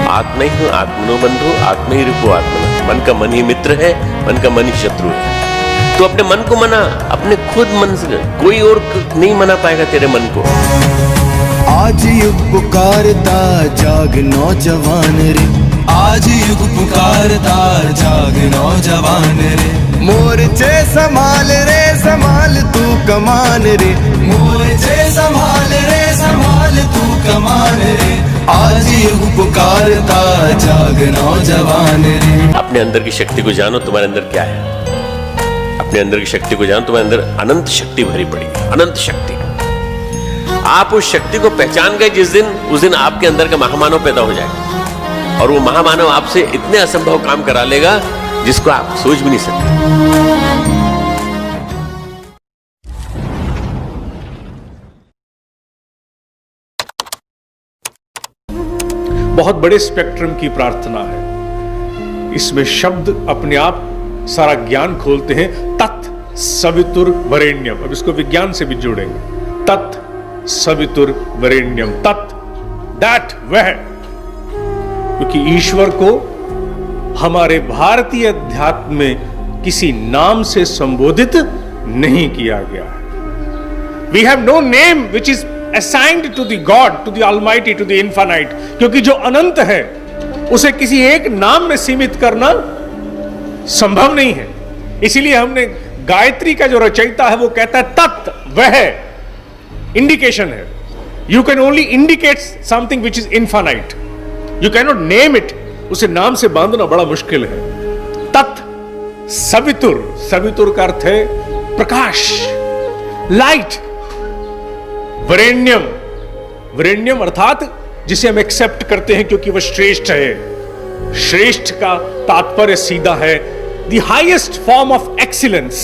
आत्मा ही हूं, आत्मनो बंधु, आत्मा ही रूपो आत्मना। मन का मन ही मित्र है, मन का मन ही शत्रु है। तो अपने मन को मना, अपने खुद मन से, कोई और नहीं मना पाएगा तेरे मन को। आज युग पुकारता जाग नौजवान रे, आज युग पुकारता जाग नौजवान रे। मोर्चे संभाल रे संभाल तू कमान रे, मोर्चे संभाल रे संभाल तू कमान रे। आज युग पुकारता जाग नौजवान रे। अपने अंदर की शक्ति को जानो, तुम्हारे अंदर क्या है। अपने अंदर की शक्ति को जानो, तुम्हारे अंदर अनंत शक्ति भरी पड़ी है, अनंत शक्ति। आप उस शक्ति को पहचान गए जिस दिन, उस दिन आपके अंदर का महामानव पैदा हो जाएगा, और वो महामानव आपसे इतने असंभव काम करा लेगा जिसको आप सोच भी नहीं सकते। बहुत बड़े स्पेक्ट्रम की प्रार्थना है। इसमें शब्द अपने आप सारा ज्ञान खोलते हैं। तत् सवितुर वरेण्यम, अब इसको विज्ञान से भी जोड़ेंगे। तत् सवितुर वरेण्यम, तत् दैट, वह। क्योंकि ईश्वर को हमारे भारतीय अध्यात्म में किसी नाम से संबोधित नहीं किया गया है। We have no name which is assigned to the God, to the almighty, to the infinite. क्योंकि जो अनंत है उसे किसी एक नाम में सीमित करना संभव नहीं है। इसीलिए हमने गायत्री का जो रचयिता है वो कहता है तत्, वह इंडिकेशन है। You can only indicate something which is infinite, you can not name it. उसे नाम से बांधना बड़ा मुश्किल है। तत् सवितुर, सवितुर का अर्थ है प्रकाश, लाइट। वरेण्यम, वरेण्यम अर्थात जिसे हम एक्सेप्ट करते हैं क्योंकि वह श्रेष्ठ है। श्रेष्ठ का तात्पर्य सीधा है the highest form of excellence.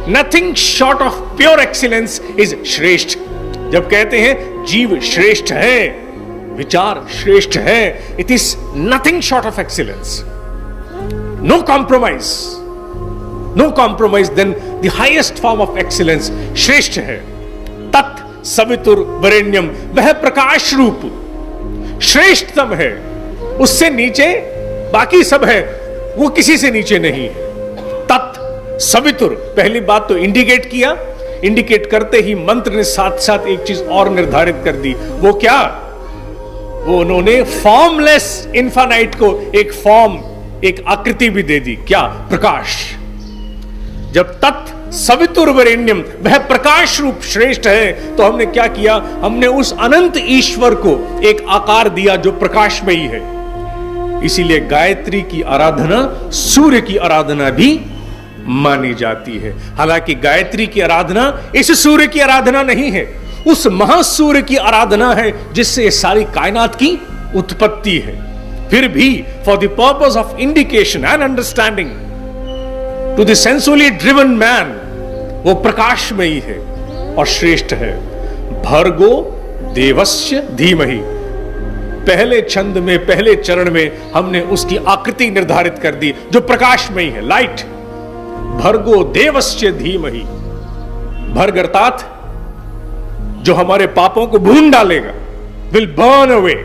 Nothing short of pure excellence is श्रेष्ठ। जब कहते हैं जीव श्रेष्ठ है, विचार श्रेष्ठ है, it is nothing short of excellence. No compromise, no compromise, then the highest form of excellence श्रेष्ठ है। तत् सवितुर वरेण्यम, वह प्रकाश रूप श्रेष्ठतम है। उससे नीचे बाकी सब है, वो किसी से नीचे नहीं है। तत् सवितुर, पहली बात तो इंडिकेट किया, इंडिकेट करते ही मंत्र ने साथ साथ एक चीज और निर्धारित कर दी। वो क्या? वो उन्होंने फॉर्मलेस इन्फिनाइट को एक फॉर्म, एक आकृति भी दे दी। क्या? प्रकाश। जब तत् सवितुर वरेण्यम, वह प्रकाश रूप श्रेष्ठ है, तो हमने क्या किया? हमने उस अनंत ईश्वर को एक आकार दिया जो प्रकाशमयी है। इसीलिए गायत्री की आराधना सूर्य की आराधना भी मानी जाती है। हालांकि गायत्री की आराधना इस सूर्य की आराधना नहीं है, उस महासूर्य की आराधना है जिससे ये सारी कायनात की उत्पत्ति है। फिर भी for the purpose of indication and understanding to the sensually driven man, वो प्रकाशमयी है और श्रेष्ठ है। भर्गो देवस्य धीमहि, पहले छंद में, पहले चरण में हमने उसकी आकृति निर्धारित कर दी जो प्रकाशमयी है, लाइट। भर्गो देवस्य धीमहि, भर्ग अर्थात जो हमारे पापों को भून डालेगा, विल बर्न अवे,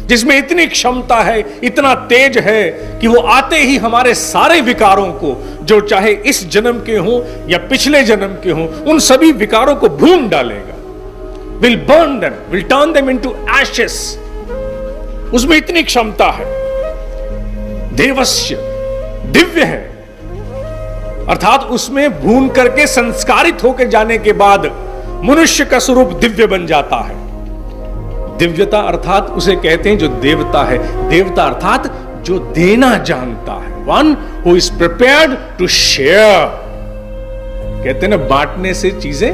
जिसमें इतनी क्षमता है, इतना तेज है कि वो आते ही हमारे सारे विकारों को, जो चाहे इस जन्म के हों या पिछले जन्म के हों, उन सभी विकारों को भून डालेगा। Will burn them, will turn them into ashes. उसमें इतनी क्षमता है। देवस्य, दिव्य है, अर्थात उसमें भून करके संस्कारित होकर जाने के बाद मनुष्य का स्वरूप दिव्य बन जाता है। दिव्यता अर्थात उसे कहते हैं जो देवता है। देवता अर्थात जो देना जानता है, one who is prepared to share. कहते हैं ना, बांटने से चीजें,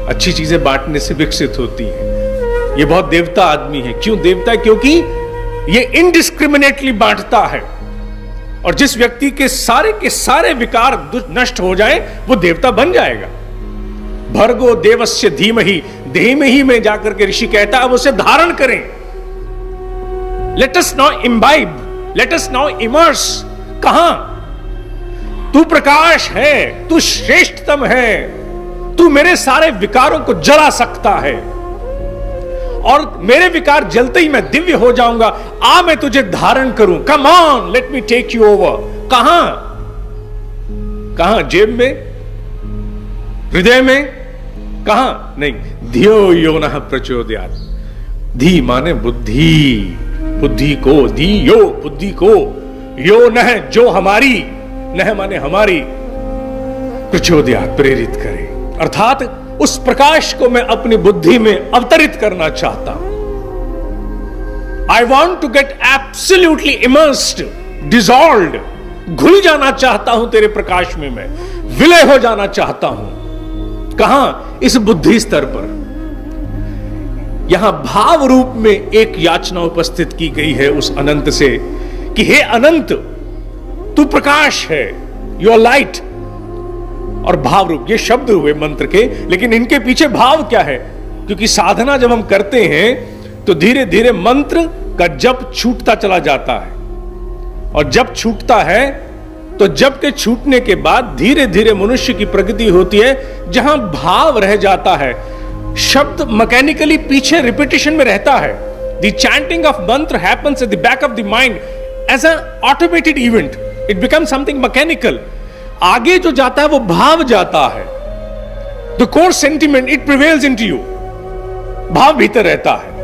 अच्छी चीजें बांटने से विकसित होती हैं। ये बहुत देवता आदमी है। क्यों देवता? क्योंकि ये इनडिस्क्रिमिनेटली बांटता है, और जिस व्यक्ति के सारे विकार नष्ट हो जाए वो देवता बन जाएगा। भर्गो देवस्य धीमहि, धीमहि में जाकर के ऋषि कहता है उसे धारण करें। Let us now imbibe, let us now immerse. कहां? तू प्रकाश है, तू श्रेष्ठतम है, तू मेरे सारे विकारों को जला सकता है। और मेरे विकार जलते ही मैं दिव्य हो जाऊंगा। आ मैं तुझे धारण करूं, come on let me take you over. कहां कहां? जेब में, हृदय में, कहां? नहीं, धियो यो नः प्रचोदयात्। धी माने बुद्धि, बुद्धि को, धी यो बुद्धि को, यो नः जो हमारी, नः माने हमारी, प्रचोदयात् प्रेरित करे। अर्थात उस प्रकाश को मैं अपनी बुद्धि में अवतरित करना चाहता हूं। I want to get absolutely immersed, dissolved, घुल जाना चाहता हूं तेरे प्रकाश में, मैं विलय हो जाना चाहता हूं। कहां? इस बुद्धि स्तर पर। यहां भाव रूप में एक याचना उपस्थित की गई है उस अनंत से कि हे अनंत, तू प्रकाश है, यू आर लाइट। और भाव रूप, ये शब्द हुए मंत्र के, लेकिन इनके पीछे भाव क्या है? क्योंकि साधना जब हम करते हैं तो धीरे धीरे मंत्र का जप छूटता चला जाता है, और जब छूटता है तो जप के छूटने के बाद धीरे धीरे मनुष्य की प्रगति होती है, जहां भाव रह जाता है। शब्द मैकेनिकली पीछे रिपीटिशन में रहता है। The chanting of mantra happens at the back of the mind as an automated event. It becomes something mechanical. आगे जो जाता है वो भाव जाता है। The core sentiment it prevails into you. भाव भीतर रहता है,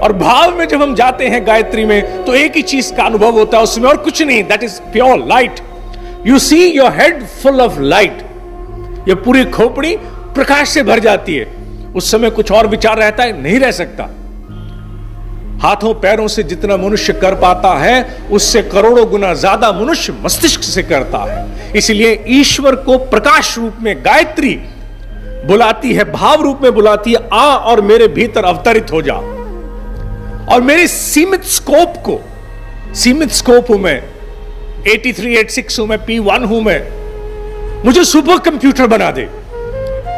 और भाव में जब हम जाते हैं गायत्री में तो एक ही चीज का अनुभव होता है उसमें, और कुछ नहीं। That is pure light. You see your head full of light. ये पूरी खोपड़ी प्रकाश से भर जाती है। उस समय कुछ और विचार रहता है? नहीं रह सकता। हाथों पैरों से जितना मनुष्य कर पाता है उससे करोड़ों गुना ज्यादा मनुष्य मस्तिष्क से करता है। इसलिए ईश्वर को प्रकाश रूप में गायत्री बुलाती है, भाव रूप में बुलाती है, आ और मेरे भीतर अवतरित हो जा। और मेरे सीमित स्कोप हूं मैं, 83 86 हूं मैं, P1 हूं मैं, मुझे सुपर कंप्यूटर बना दे,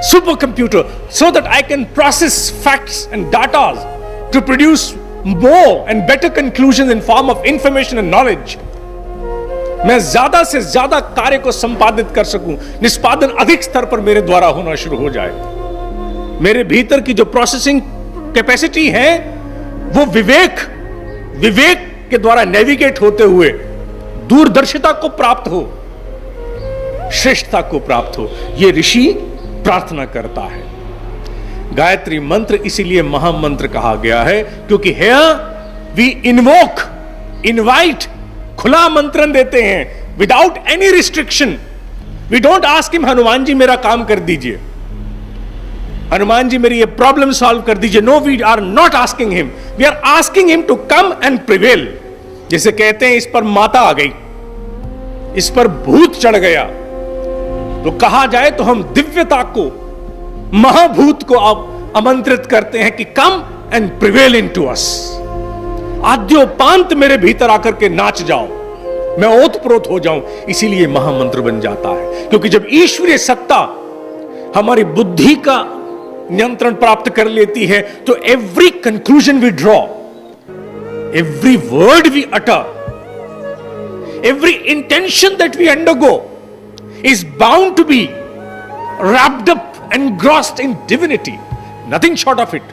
super computer, so that I can process facts and data to produce more and better conclusions in form of information and knowledge। मैं ज्यादा से ज्यादा कार्य को संपादित कर सकूं, निष्पादन अधिक स्तर पर मेरे द्वारा होना शुरू हो जाए। मेरे भीतर की जो प्रोसेसिंग कैपेसिटी है वो विवेक के द्वारा नेविगेट होते हुए दूरदर्शिता को प्राप्त हो, श्रेष्ठता को प्राप्त हो। यह ऋषि प्रार्थना करता है। गायत्री मंत्र इसीलिए महामंत्र कहा गया है क्योंकि हियर वी इनवाइट, खुला आमंत्रण देते हैं, without any restriction. We don't ask him, Hanuman ji मेरा काम कर दीजिए, हनुमान जी मेरी ये प्रॉब्लम सॉल्व कर दीजिए। No, we are not asking him, we are asking him to come and prevail. जैसे कहते हैं इस पर माता आ गई, इस पर भूत चढ़ गया, तो कहा जाए तो हम दिव्यता को, महाभूत को आप आमंत्रित करते हैं कि come and prevail into us. आद्योपांत मेरे भीतर आकर के नाच जाओ, मैं ओतप्रोत हो जाऊं। इसीलिए महामंत्र बन जाता है, क्योंकि जब ईश्वरीय सत्ता हमारी बुद्धि का नियंत्रण प्राप्त कर लेती है तो every conclusion we draw, every word we utter, every intention that we undergo is bound to be wrapped up, engrossed in divinity, nothing short of it।